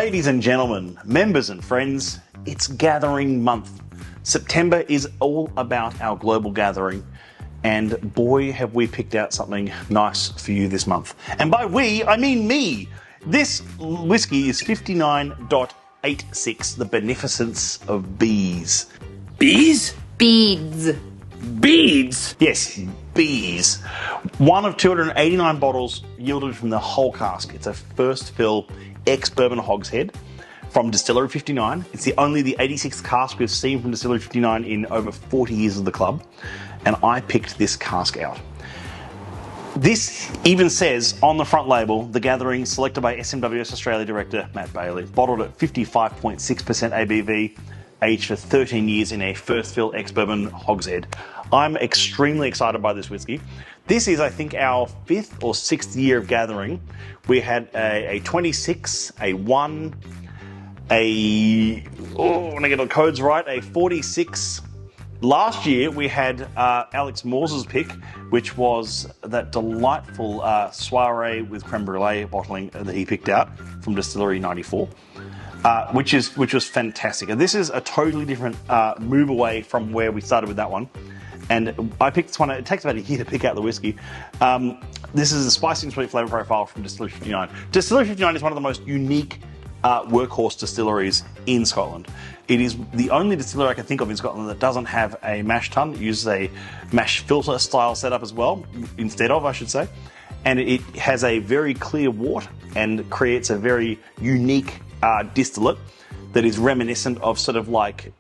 Ladies and gentlemen, members and friends, it's gathering month. September is all about our global gathering, and boy have we picked out something nice for you this month. And by we, I mean me. This whiskey is 59.86, the beneficence of bees. Bees? Beads. Beads? Yes, bees. One of 289 bottles yielded from the whole cask. It's a first fill ex-bourbon hogshead from Distillery 59. It's the 86th cask we've seen from Distillery 59 in over 40 years of the club, and I picked this cask out. This even says on the front label, the gathering selected by SMWS Australia director Matt Bailey, bottled at 55.6% ABV, aged for 13 years in a first fill ex-bourbon hogshead. I'm extremely excited by this whiskey. This is, I think, our 5th or 6th year of gathering. We had a 26, a 1, when I get the codes right, a 46. Last year we had Alex Moore's pick, which was that delightful soiree with creme brulee bottling that he picked out from Distillery 94. Which was fantastic. And this is a totally different move away from where we started with that one. And I picked this one. It takes about a year to pick out the whiskey. This is a spicy and sweet flavour profile from Distillery 59. Distillery 59 is one of the most unique workhorse distilleries in Scotland. It is the only distillery I can think of in Scotland that doesn't have a mash tun. It uses a mash filter style setup as well, instead of, I should say. And it has a very clear wort and creates a very unique distillate that is reminiscent of sort of like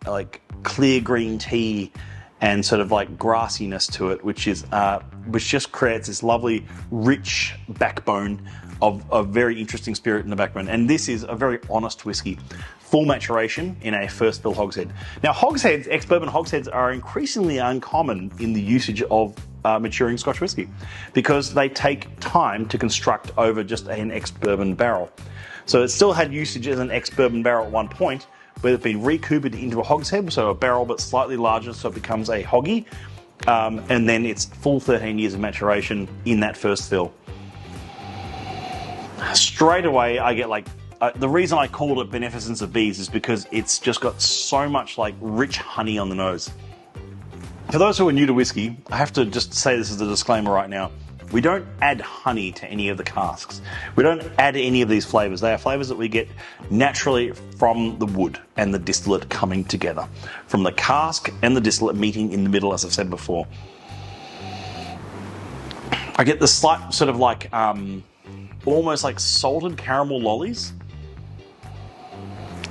clear green tea and sort of like grassiness to it, which just creates this lovely rich backbone of a very interesting spirit in the backbone. And this is a very honest whiskey, full maturation in a first fill hogshead. Now hogsheads, ex-bourbon hogsheads, are increasingly uncommon in the usage of maturing Scotch whiskey because they take time to construct over just an ex-bourbon barrel. So it still had usage as an ex-bourbon barrel at one point, but it's been recouped into a hogshead, so a barrel but slightly larger, so it becomes a hoggy, and then it's full 13 years of maturation in that first fill. Straight away, I get the reason I called it Beneficence of Bees is because it's just got so much like rich honey on the nose. For those who are new to whiskey, I have to just say this as a disclaimer right now. We don't add honey to any of the casks. We don't add any of these flavours. They are flavours that we get naturally from the wood and the distillate coming together. From the cask and the distillate meeting in the middle, as I've said before. I get the slight sort of like, almost like salted caramel lollies.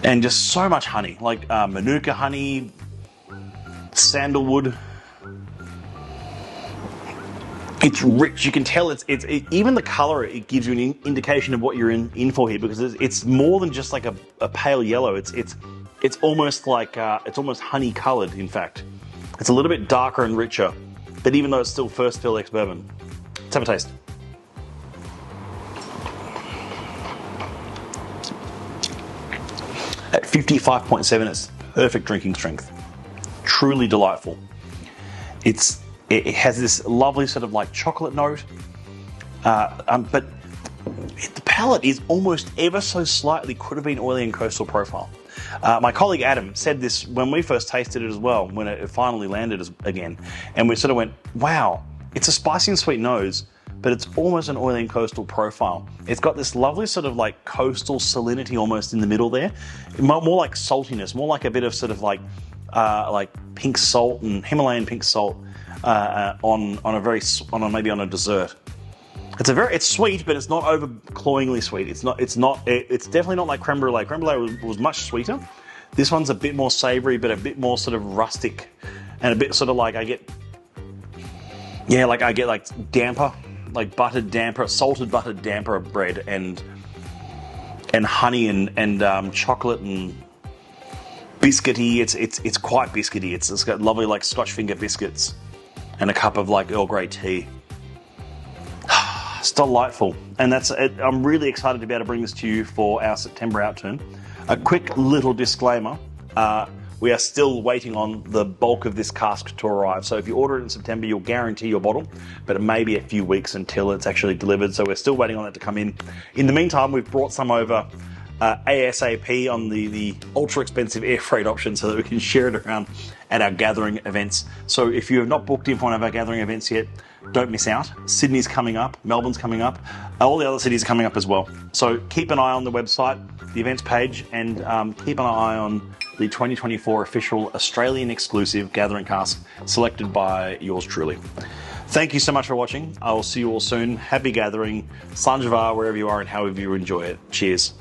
And just so much honey, like manuka honey, sandalwood. It's rich. You can tell even the colour, it gives you an indication of what you're in for here, because it's more than just like a pale yellow. It's almost like it's almost honey coloured. In fact, it's a little bit darker and richer. But even though it's still first fill ex-bourbon, let's have a taste. At 55.7, it's perfect drinking strength. Truly delightful. It has this lovely sort of like chocolate note, but the palate is almost ever so slightly could have been oily and coastal profile. My colleague Adam said this when we first tasted it as well, when it finally landed again, and we sort of went, wow, it's a spicy and sweet nose, but it's almost an oily and coastal profile. It's got this lovely sort of like coastal salinity almost in the middle there, more like saltiness, more like a bit of sort of like pink salt and Himalayan pink salt. Maybe on a dessert. It's sweet, but it's not overcloyingly sweet. It's definitely not like creme brulee. Creme brulee was much sweeter. This one's a bit more savoury, but a bit more sort of rustic, and a bit sort of like I get like damper, like buttered damper, salted buttered damper of bread and honey and chocolate and biscuity. It's quite biscuity. It's got lovely like Scotch finger biscuits. And a cup of like Earl Grey tea. It's delightful. And I'm really excited to be able to bring this to you for our September outturn. A quick little disclaimer. We are still waiting on the bulk of this cask to arrive. So if you order it in September, you'll guarantee your bottle, but it may be a few weeks until it's actually delivered. So we're still waiting on that to come in. In the meantime, we've brought some over ASAP on the ultra expensive air freight option so that we can share it around at our gathering events. So if you have not booked in for one of our gathering events yet, don't miss out. Sydney's coming up, Melbourne's coming up, all the other cities are coming up as well. So keep an eye on the website, the events page, and keep an eye on the 2024 official Australian exclusive gathering cask selected by yours truly. Thank you so much for watching. I will see you all soon. Happy gathering, Sanjava, wherever you are and however you enjoy it. Cheers.